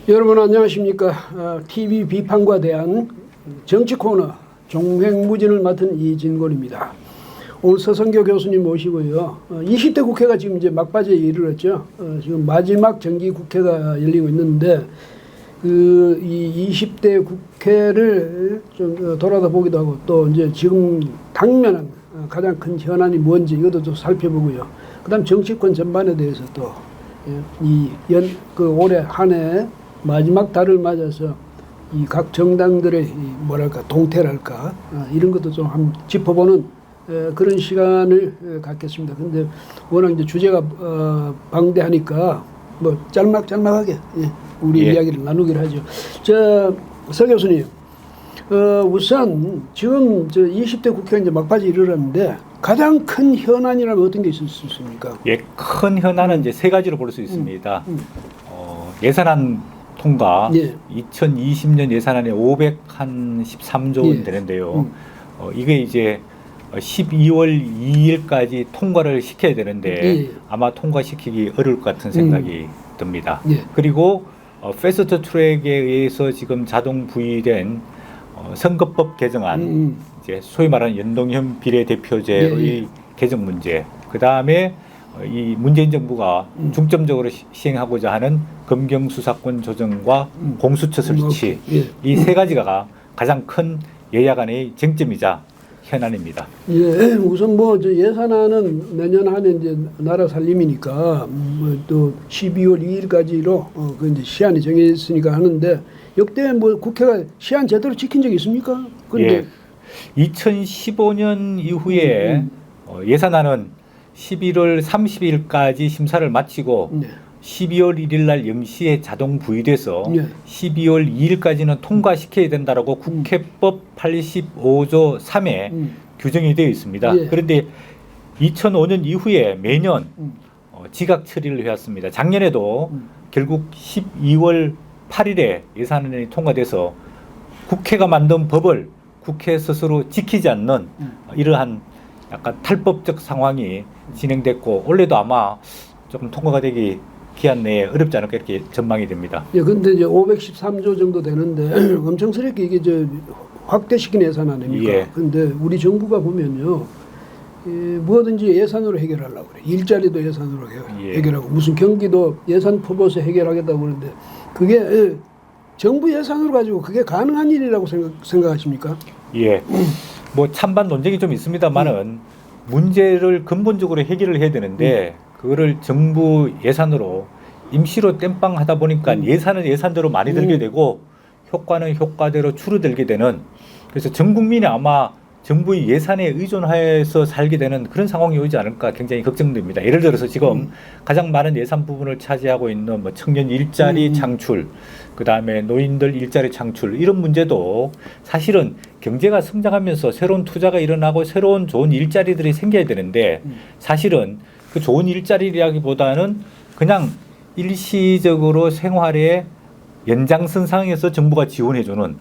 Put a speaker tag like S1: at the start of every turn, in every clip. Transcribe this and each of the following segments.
S1: 여러분 안녕하십니까? TV 비판과 대한 정치 코너 종횡무진을 맡은 이진골입니다. 오늘 서성교 교수님 모시고요. 20대 국회가 지금 이제 막바지에 이르렀죠. 지금 마지막 정기 국회가 열리고 있는데 이 20대 국회를 좀 돌아다 보기도 하고 또 이제 지금 당면한 가장 큰 현안이 뭔지 이것도 좀 살펴보고요. 그다음 정치권 전반에 대해서 또 올해 한 해 마지막 달을 맞아서 이 각 정당들의 뭐랄까 동태랄까 이런 것도 좀 한번 짚어보는 그런 시간을 갖겠습니다. 근데 워낙 이제 주제가 방대하니까 뭐 짤막짤막하게 우리 이야기를 나누기로 하죠. 서 교수님, 우선 지금 20대 국회가 이제 막바지 이르렀는데 가장 큰 현안이라면 어떤 게 있을 수 있습니까?
S2: 예, 큰 현안은 이제 세 가지로 볼 수 있습니다. 예산안 통과, 2020년 예산안이 513조 원 되는데요. 이게 이제 12월 2일까지 통과를 시켜야 되는데 아마 통과시키기 어려울 것 같은 생각이 듭니다. 그리고 패스트 트랙에 의해서 지금 자동 부의된 선거법 개정안, 이제 소위 말하는 연동형 비례대표제의 개정 문제, 그 다음에 이 문재인 정부가 중점적으로 시행하고자 하는 검경 수사권 조정과 공수처 설치, 이 세 가지가 가장 큰 여야 간의 쟁점이자 현안입니다.
S1: 예, 우선 뭐 예산안은 내년 하면 이제 나라 살림이니까 또 12월 2일까지로 그 이제 시한이 정해졌으니까 하는데 역대 뭐 국회가 시한 제대로 지킨 적이 있습니까?
S2: 근데 2015년 이후에 예산안은 11월 30일까지 심사를 마치고 12월 1일 날 영시에 자동 부의돼서 12월 2일까지는 통과시켜야 된다라고 국회법 85조 3에 규정이 되어 있습니다. 그런데 2005년 이후에 매년 지각 처리를 해왔습니다. 작년에도 결국 12월 8일에 예산안이 통과돼서 국회가 만든 법을 국회 스스로 지키지 않는 이러한 약간 탈법적 상황이 진행됐고 올해도 아마 조금 통과가 되기 기한 내에 어렵지 않을까 이렇게 전망이 됩니다.
S1: 예, 근데 이제 513조 정도 되는데 엄청스럽게 이게 확대시킨 예산 아닙니까? 근데 우리 정부가 보면요, 뭐든지 예산으로 해결하려고 그래. 일자리도 예산으로 해결하고 무슨 경기도 예산 품어서 해결하겠다고 그러는데 그게 정부 예산으로 가지고 그게 가능한 일이라고 생각하십니까?
S2: 예. 뭐 찬반 논쟁이 좀 있습니다만은 문제를 근본적으로 해결을 해야 되는데 그거를 정부 예산으로 임시로 땜빵 하다 보니까 예산은 예산대로 많이 들게 되고 효과는 효과대로 줄어들게 되는, 그래서 전 국민이 아마 정부의 예산에 의존해서 살게 되는 그런 상황이 오지 않을까 굉장히 걱정됩니다. 예를 들어서 지금 가장 많은 예산 부분을 차지하고 있는 뭐 청년 일자리 창출, 그 다음에 노인들 일자리 창출, 이런 문제도 사실은 경제가 성장하면서 새로운 투자가 일어나고 새로운 좋은 일자리들이 생겨야 되는데 사실은 그 좋은 일자리라기보다는 그냥 일시적으로 생활의 연장선상에서 정부가 지원해주는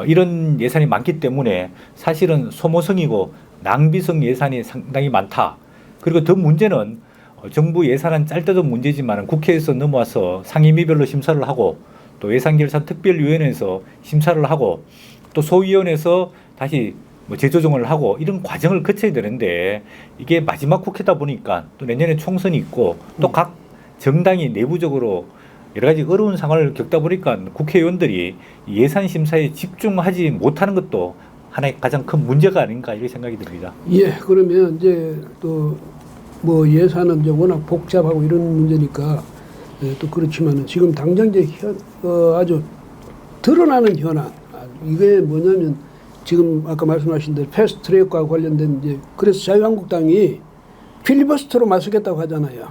S2: 이런 예산이 많기 때문에 사실은 소모성이고 낭비성 예산이 상당히 많다. 그리고 더 문제는 정부 예산은 짤 때도 문제지만 국회에서 넘어와서 상임위별로 심사를 하고 또 예산결산특별위원회에서 심사를 하고 또 소위원회에서 다시 뭐 재조정을 하고 이런 과정을 거쳐야 되는데 이게 마지막 국회다 보니까 또 내년에 총선이 있고 또 각 정당이 내부적으로 여러 가지 어려운 상황을 겪다 보니까 국회의원들이 예산 심사에 집중하지 못하는 것도 하나의 가장 큰 문제가 아닌가 이렇게 생각이 듭니다.
S1: 예, 그러면 이제 또 뭐 예산은 이제 워낙 복잡하고 이런 문제니까 또 그렇지만은 지금 당장 이제 아주 드러나는 현안 이게 뭐냐면 지금 아까 말씀하신 대로 패스트트랙과 관련된 이제 그래서 자유한국당이 필리버스터로 맞서겠다고 하잖아요.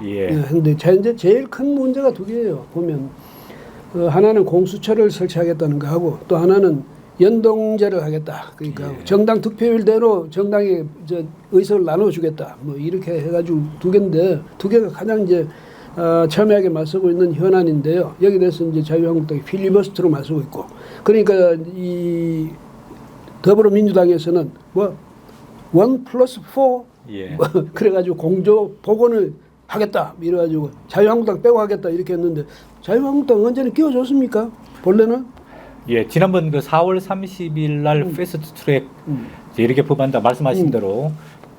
S1: 근데 이제 제일 큰 문제가 두 개예요. 보면 하나는 공수처를 설치하겠다는 거 하고 또 하나는 연동제를 하겠다. 그러니까 정당 득표율대로 정당이 의석을 나눠주겠다. 뭐 이렇게 해가지고 두 개인데 두 개가 가장 이제 첨예하게 맞서고 있는 현안인데요. 여기 대해서 이제 자유한국당이 필리버스터로 맞서고 있고, 그러니까 이 더불어민주당에서는 뭐 1+4 그래가지고 공조 복원을 하겠다 이래가지고 자유한국당 빼고 하겠다 이렇게 했는데 자유한국당 언제는 끼워줬습니까? 본래는?
S2: 예, 지난번 그 4월 30일 날 패스트 트랙 이제 이렇게 법안다 말씀하신 대로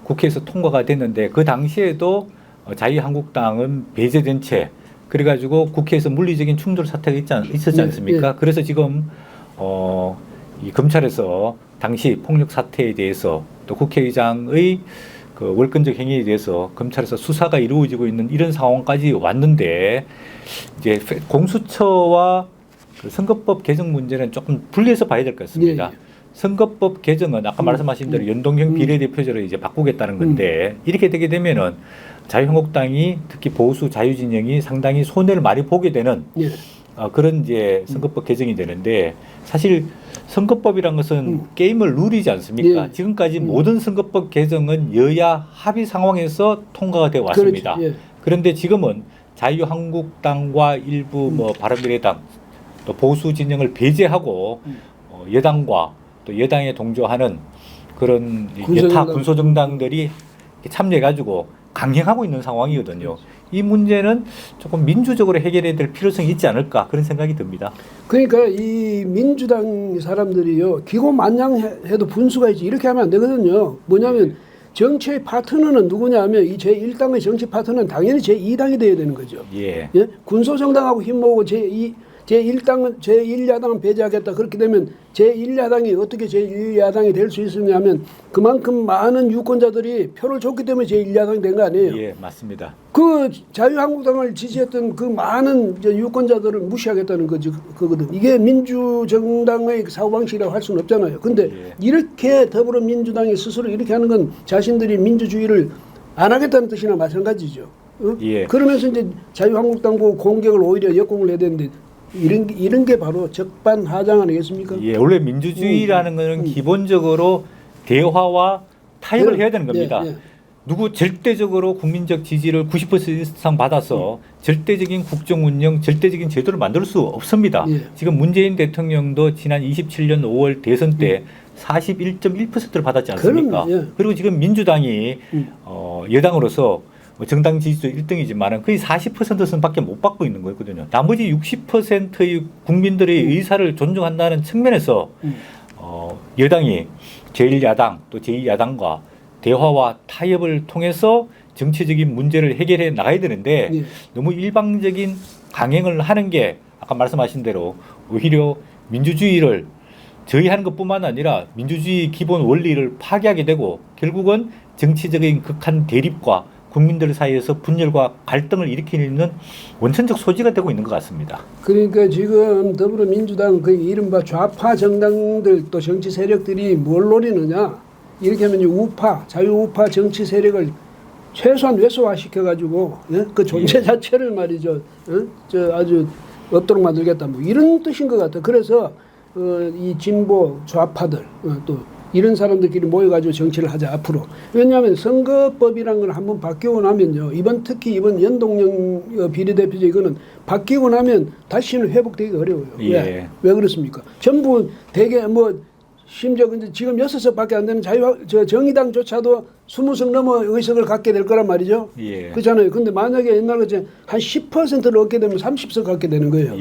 S2: 국회에서 통과가 됐는데 그 당시에도 자유한국당은 배제된 채 그래가지고 국회에서 물리적인 충돌 사태가 있었지 않습니까? 그래서 지금 이 검찰에서 당시 폭력 사태에 대해서 또 국회의장의 그 월권적 행위에 대해서 검찰에서 수사가 이루어지고 있는 이런 상황까지 왔는데 이제 공수처와 그 선거법 개정 문제는 조금 분리해서 봐야 될 것 같습니다. 선거법 개정은 아까 말씀하신 대로 연동형 비례대표제로 이제 바꾸겠다는 건데 이렇게 되게 되면은 자유한국당이 특히 보수 자유진영이 상당히 손해를 많이 보게 되는 그런 이제 선거법 개정이 되는데 사실 선거법이란 것은 게임을 룰이지 않습니까? 지금까지 모든 선거법 개정은 여야 합의 상황에서 통과가 되어 왔습니다. 그런데 지금은 자유한국당과 일부 뭐 바른미래당 또 보수 진영을 배제하고 여당과 또 여당에 동조하는 그런 여타 군소정당들이 참여해가지고 강행하고 있는 상황이거든요. 이 문제는 조금 민주적으로 해결해야 될 필요성이 있지 않을까 그런 생각이 듭니다.
S1: 그러니까 이 민주당 사람들이요 기고만장해도 분수가 있지 이렇게 하면 안 되거든요. 뭐냐면 정치의 파트너는 누구냐 하면 이 제1당의 정치 파트너는 당연히 제2당이 돼야 되는 거죠. 예? 군소정당하고 힘모으고 제1당은 제1야당은 배제하겠다. 그렇게 되면 제1야당이 어떻게 제1야당이 될 수 있느냐면 그만큼 많은 유권자들이 표를 줬기 때문에 제1야당이 된 거 아니에요.
S2: 예, 맞습니다.
S1: 그 자유한국당을 지지했던 그 많은 유권자들을 무시하겠다는 거지 그거든. 이게 민주정당의 사고방식이라고 할 수는 없잖아요. 근데 이렇게 더불어민주당이 스스로 이렇게 하는 건 자신들이 민주주의를 안 하겠다는 뜻이나 마찬가지죠. 그러면서 이제 자유한국당고 공격을 오히려 역공을 해야 되는데 이런 게 바로 적반하장 아니겠습니까?
S2: 예, 원래 민주주의라는 것은 기본적으로 대화와 타협을 해야 되는 겁니다. 누구 절대적으로 국민적 지지를 90% 이상 받아서 절대적인 국정 운영, 절대적인 제도를 만들 수 없습니다. 지금 문재인 대통령도 지난 27년 5월 대선 때 41.1%를 받았지 않습니까? 그리고 지금 민주당이 여당으로서 정당 지지도 1등이지만 거의 40% 선밖에 못 받고 있는 거거든요. 나머지 60%의 국민들의 의사를 존중한다는 측면에서 여당이 제1야당 또 제2야당과 대화와 타협을 통해서 정치적인 문제를 해결해 나가야 되는데 너무 일방적인 강행을 하는 게 아까 말씀하신 대로 오히려 민주주의를 저해하는 것뿐만 아니라 민주주의 기본 원리를 파괴하게 되고 결국은 정치적인 극한 대립과 국민들 사이에서 분열과 갈등을 일으키는 원천적 소지가 되고 있는 것 같습니다.
S1: 그러니까 지금 더불어민주당 그 이른바 좌파 정당들 또 정치 세력들이 뭘 노리느냐 이렇게 하면 우파 자유우파 정치 세력을 최소한 외소화시켜가지고 그 존재 자체를 말이죠 저 아주 없도록 만들겠다 뭐 이런 뜻인 것 같아. 그래서 이 진보 좌파들 또 이런 사람들끼리 모여가지고 정치를 하자 앞으로. 왜냐하면 선거법이라는 걸 한번 바뀌고 나면요. 특히 이번 연동형 비례대표제 이거는 바뀌고 나면 다시는 회복되기 어려워요. 왜 그렇습니까? 전부 대개 뭐 심지어 근데 지금 6석밖에 안 되는 정의당조차도 20석 넘어 의석을 갖게 될 거란 말이죠. 그렇잖아요. 근데 만약에 옛날 같이 한 10%를 얻게 되면 30석 갖게 되는 거예요.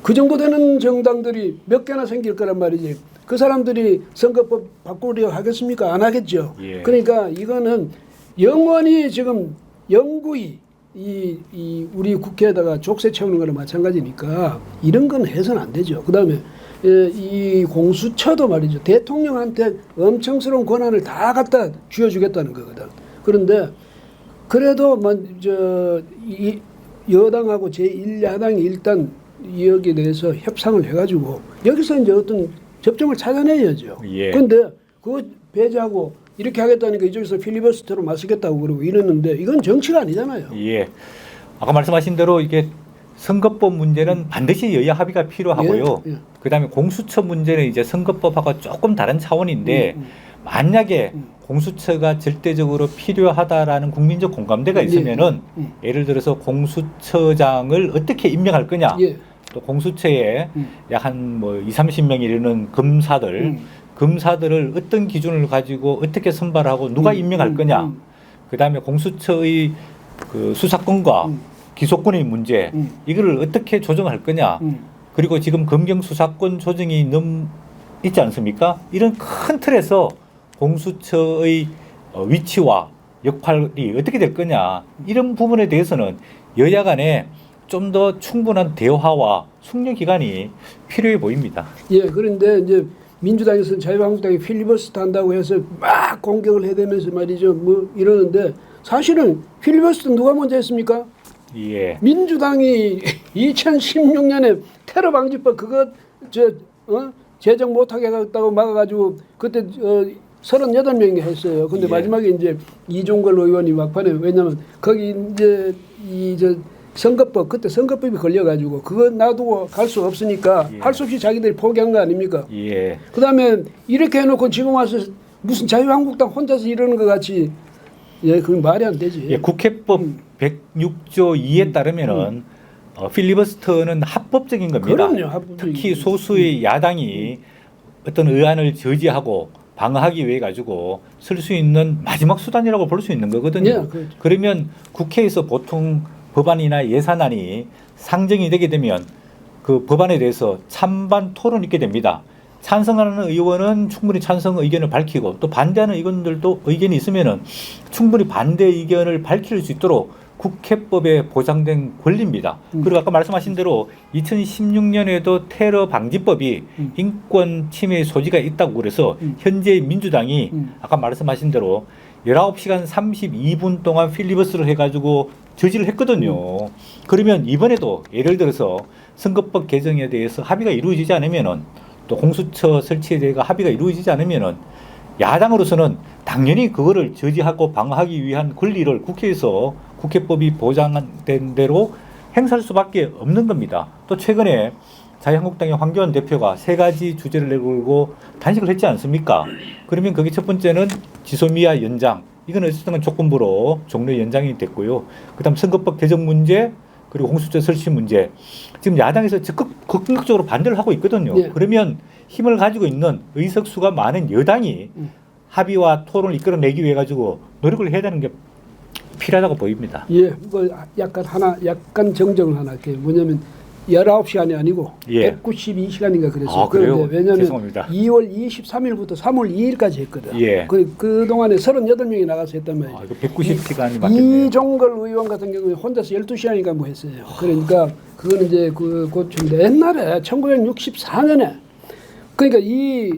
S1: 그 정도 되는 정당들이 몇 개나 생길 거란 말이지. 그 사람들이 선거법 바꾸려 하겠습니까? 안 하겠죠. 그러니까 이거는 영원히 지금 영구히 우리 국회에다가 족쇄 채우는 거랑 마찬가지니까 이런 건 해서는 안 되죠. 그다음에 이 공수처도 말이죠. 대통령한테 엄청스러운 권한을 다 갖다 쥐어주겠다는 거거든. 그런데 그래도 이 여당하고 제1야당이 일단 여기에 대해서 협상을 해가지고 여기서 이제 어떤 접점을 찾아내야죠. 그런데 그거 배제하고 이렇게 하겠다니까 이쪽에서 필리버스터로 맞서겠다고 그러고 이러는데 이건 정치가 아니잖아요.
S2: 아까 말씀하신 대로 이게 선거법 문제는 반드시 여야 합의가 필요하고요. 그다음에 공수처 문제는 이제 선거법하고 조금 다른 차원인데 만약에 공수처가 절대적으로 필요하다라는 국민적 공감대가 있으면은 예를 들어서 공수처장을 어떻게 임명할 거냐. 또 공수처에 약 한 뭐 20-30명 이르는 검사들을 어떤 기준을 가지고 어떻게 선발하고 누가 임명할 거냐. 그다음에 공수처의 그 수사권과 기소권의 문제 이거를 어떻게 조정할 거냐. 그리고 지금 검경 수사권 조정이 있지 않습니까? 이런 큰 틀에서 공수처의 위치와 역할이 어떻게 될 거냐. 이런 부분에 대해서는 여야 간에 좀 더 충분한 대화와 숙려 기간이 필요해 보입니다.
S1: 예, 그런데 이제 민주당에서는 자유한국당이 필리버스터 한다고 해서 막 공격을 해대면서 말이죠. 뭐 이러는데 사실은 필리버스터 누가 먼저 했습니까?
S2: 예.
S1: 민주당이 2016년에 테러 방지법 그거 제정 못하게 했다고 막아가지고 그때 38명이 했어요. 근데
S2: 예.
S1: 마지막에 이제 이종걸 의원이 막판에 왜냐면 거기 이제 선거법 그때 선거법이 걸려가지고 그거 놔두고 갈 수 없으니까
S2: 예.
S1: 할 수 없이 자기들이 포기한 거 아닙니까?
S2: 예.
S1: 그다음에 이렇게 해놓고 지금 와서 무슨 자유한국당 혼자서 이러는 것 같이 그건 말이 안 되지.
S2: 예, 국회법 106조 2에 따르면은 필리버스터는 합법적인 겁니다.
S1: 그럼요, 합법적인
S2: 특히 소수의 야당이 어떤 의안을 저지하고 방어하기 위해 가지고 쓸 수 있는 마지막 수단이라고 볼 수 있는 거거든요.
S1: 예, 그렇죠.
S2: 그러면 국회에서 보통 법안이나 예산안이 상정이 되게 되면 그 법안에 대해서 찬반 토론이 있게 됩니다. 찬성하는 의원은 충분히 찬성 의견을 밝히고 또 반대하는 의원들도 의견이 있으면은 충분히 반대 의견을 밝힐 수 있도록 국회법에 보장된 권리입니다. 그리고 아까 말씀하신 대로 2016년에도 테러 방지법이 인권 침해 소지가 있다고 그래서 현재 민주당이 아까 말씀하신 대로 19시간 32분 동안 필리버스를 해가지고 저지를 했거든요. 그러면 이번에도 예를 들어서 선거법 개정에 대해서 합의가 이루어지지 않으면은 또 공수처 설치에 대해 합의가 이루어지지 않으면은 야당으로서는 당연히 그거를 저지하고 방어하기 위한 권리를 국회에서 국회법이 보장된 대로 행사할 수밖에 없는 겁니다. 또 최근에 자유한국당의 황교안 대표가 3가지 주제를 내걸고 단식을 했지 않습니까? 그러면 거기 첫 번째는 지소미아 연장. 이건 어쨌든 조건부로 종료 연장이 됐고요. 그다음 선거법 개정 문제 그리고 공수처 설치 문제. 지금 야당에서 적극 극력적으로 반대를 하고 있거든요.
S1: 예.
S2: 그러면 힘을 가지고 있는 의석수가 많은 여당이 합의와 토론을 이끌어내기 위해 가지고 노력을 해야 되는 게 필요하다고 보입니다.
S1: 예, 뭐 약간 정정을 하나 할게요. 뭐냐면 19시간이 아니고
S2: 예.
S1: 192시간인가 그랬어요.
S2: 아, 그래요?
S1: 그런데 왜냐하면
S2: 죄송합니다.
S1: 2월 23일부터 3월 2일까지 했거든.
S2: 예.
S1: 그동안에 38명이 나가서 했단 말이에요.
S2: 이거 190시간이 맞겠네요.
S1: 이종걸 의원 같은 경우에 혼자서 12시간인가 뭐 했어요. 그러니까 그거는 이제 그 고추인데 옛날에 1964년에 그러니까 이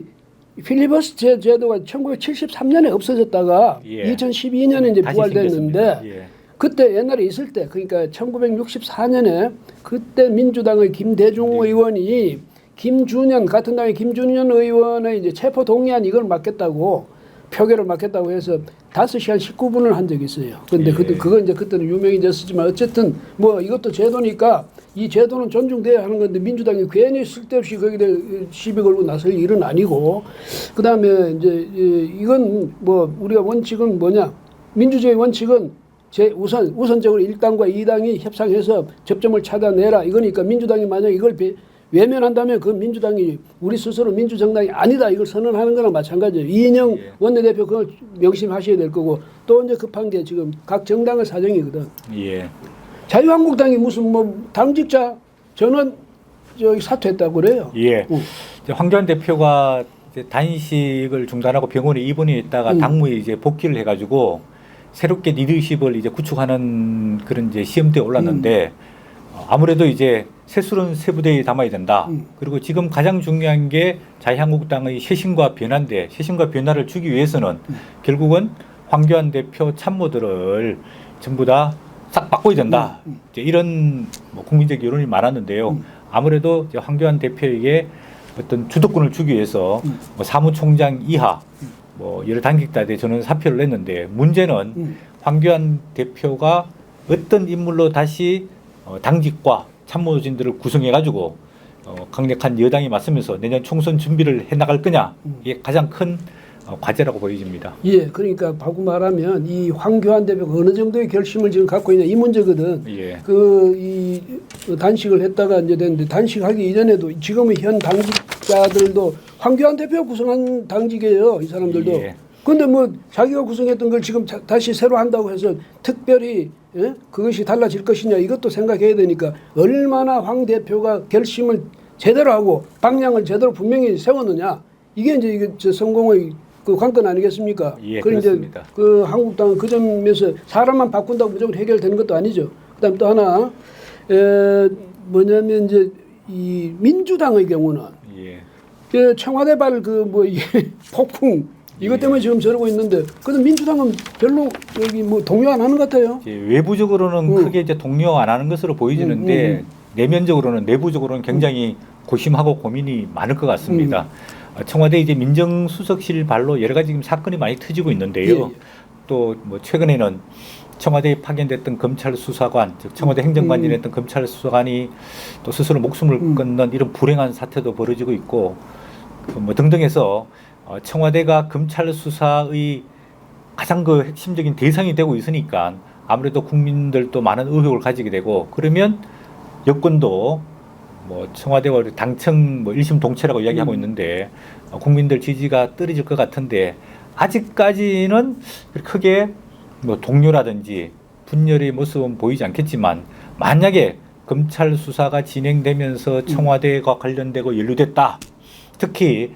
S1: 필리버스터 제도가 1973년에 없어졌다가
S2: 예.
S1: 2012년에 이제
S2: 다시
S1: 부활됐는데
S2: 생겼습니다. 예.
S1: 그때 옛날에 있을 때 그러니까 1964년에 그때 민주당의 김대중 의원이 김준현 같은 당의 김준현 의원의 이제 체포 동의안 이걸 맡겠다고 표결을 맡겠다고 해서 5시간 19분을 한 적이 있어요. 근데
S2: 예.
S1: 그건 이제 그때는 유명해졌지만 어쨌든 뭐 이것도 제도니까 이 제도는 존중돼야 하는 건데 민주당이 괜히 쓸데없이 거기다 시비 걸고 나설 일은 아니고 그다음에 이제 이건 뭐 우리가 원칙은 뭐냐 민주주의 원칙은 우선적으로 1당과 2당이 협상해서 접점을 찾아내라 이거니까 민주당이 만약 이걸 외면한다면 그 민주당이 우리 스스로 민주정당이 아니다 이걸 선언하는 거나 마찬가지예요. 이인영
S2: 예.
S1: 원내대표 그걸 명심하셔야 될 거고 또 이제 급한 게 지금 각 정당의 사정이거든.
S2: 예.
S1: 자유한국당이 무슨 뭐 당직자 전원 저기 사퇴했다고 그래요.
S2: 예. 이제 황교안 대표가 이제 단식을 중단하고 병원에 입원해 있다가 당무에 이제 복귀를 해가지고 새롭게 리더십을 이제 구축하는 그런 이제 시험대에 올랐는데 아무래도 이제 새술은 새부대에 담아야 된다. 그리고 지금 가장 중요한 게 자유한국당의 쇄신과 변화인데 쇄신과 변화를 주기 위해서는 결국은 황교안 대표 참모들을 전부 다 싹 바꿔야 된다. 이제 이런 뭐 국민적 여론이 많았는데요. 아무래도 이제 황교안 대표에게 어떤 주도권을 주기 위해서 뭐 사무총장 이하 뭐 여러 당직자들이 저는 사표를 냈는데 문제는 황교안 대표가 어떤 인물로 다시 당직과 참모진들을 구성해 가지고 강력한 여당이 맞서면서 내년 총선 준비를 해 나갈 거냐 이게 가장 큰 과제라고 보여집니다.
S1: 예, 그러니까 바꾸 말하면 이 황교안 대표가 어느 정도의 결심을 지금 갖고 있냐 이 문제거든.
S2: 예.
S1: 이 단식을 했다가 이제 됐는데 단식하기 이전에도 지금의 현 당직자들도 황교안 대표가 구성한 당직이에요. 이 사람들도.
S2: 예.
S1: 그런데 뭐 자기가 구성했던 걸 지금 다시 새로 한다고 해서 특별히 예? 그것이 달라질 것이냐 이것도 생각해야 되니까 얼마나 황 대표가 결심을 제대로 하고 방향을 제대로 분명히 세웠느냐 이게 이제 이게 저 성공의 그 관건 아니겠습니까?
S2: 예,
S1: 그리고 이제
S2: 그렇습니다.
S1: 그 한국당은 그 점에서 사람만 바꾼다고 무조건 해결되는 것도 아니죠. 그다음 또 하나 뭐냐면 이제 이 민주당의 경우는
S2: 예.
S1: 그 청와대발 그 뭐 폭풍 이것 때문에 지금 저러고 있는데 그래도 민주당은 별로 여기 뭐 동요 안 하는 것 같아요.
S2: 이제 외부적으로는 크게 이제 독려 안 하는 것으로 보여지는데 내면적으로는 내부적으로는 굉장히 고심하고 고민이 많을 것 같습니다. 청와대 이제 민정수석실 발로 여러 가지 지금 사건이 많이 터지고 있는데요.
S1: 예, 예.
S2: 또 뭐 최근에는 청와대에 파견됐던 검찰 수사관, 즉 청와대 행정관이었던 검찰 수사관이 또 스스로 목숨을 끊는 이런 불행한 사태도 벌어지고 있고 뭐 등등해서 청와대가 검찰 수사의 가장 그 핵심적인 대상이 되고 있으니까 아무래도 국민들도 많은 의혹을 가지게 되고 그러면 여권도 뭐 청와대와 당청 뭐 일심 동체라고 이야기하고 있는데 국민들 지지가 떨어질 것 같은데 아직까지는 크게 뭐 동료라든지 분열의 모습은 보이지 않겠지만 만약에 검찰 수사가 진행되면서 청와대가 관련되고 연루됐다. 특히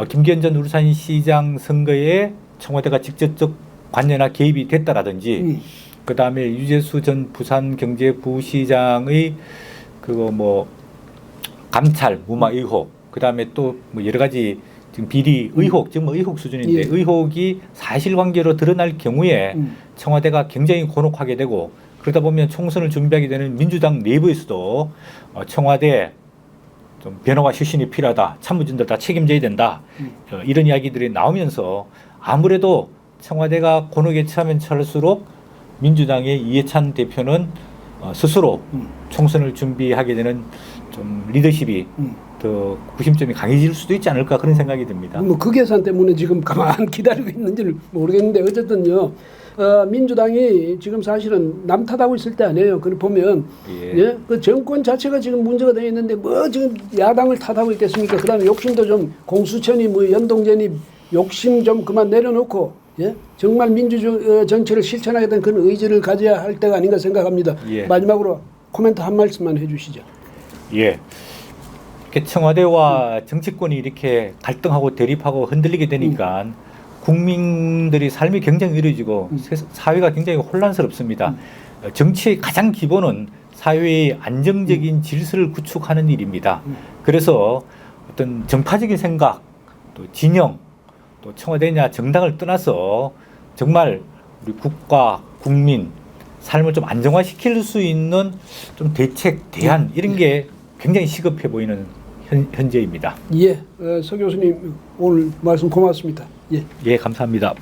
S2: 김기현 전 울산시장 선거에 청와대가 직접적 관여나 개입이 됐다라든지 그 다음에 유재수 전 부산경제부시장의 그거 뭐 감찰 무마 의혹 그 다음에 또 뭐 여러 가지 지금 비리 의혹 지금 뭐 의혹 수준인데 의혹이 사실관계로 드러날 경우에 청와대가 굉장히 곤혹하게 되고 그러다 보면 총선을 준비하게 되는 민주당 내부에서도 청와대 좀 변화와 쇄신이 필요하다. 참모진들 다 책임져야 된다. 이런 이야기들이 나오면서 아무래도 청와대가 곤혹에 처하면 처할수록 민주당의 이해찬 대표는 스스로 총선을 준비하게 되는 좀 리더십이 더 구심점이 강해질 수도 있지 않을까 그런 생각이 듭니다.
S1: 뭐 그 계산 때문에 지금 가만 기다리고 있는지를 모르겠는데 어쨌든요. 민주당이 지금 사실은 남 탓하고 있을 때 아니에요. 그걸 보면 그 정권 자체가 지금 문제가 되어 있는데 뭐 지금 야당을 탓하고 있겠습니까? 그다음에 욕심도 좀 공수처니 뭐 연동제니 욕심 좀 그만 내려놓고 정말 민주 정치를 실천하게 된 그런 의지를 가져야 할 때가 아닌가 생각합니다. 마지막으로 코멘트 한 말씀만 해주시죠.
S2: 예. 이렇게 청와대와 정치권이 이렇게 갈등하고 대립하고 흔들리게 되니까 국민들이 삶이 굉장히 어려워지고 사회가 굉장히 혼란스럽습니다. 정치의 가장 기본은 사회의 안정적인 질서를 구축하는 일입니다. 그래서 어떤 정파적인 생각, 또 진영, 또 청와대냐 정당을 떠나서 정말 우리 국가, 국민 삶을 좀 안정화시킬 수 있는 좀 대책, 대안 이런 게 굉장히 시급해 보이는 현재입니다.
S1: 서 교수님 오늘 말씀 고맙습니다.
S2: 예, 감사합니다.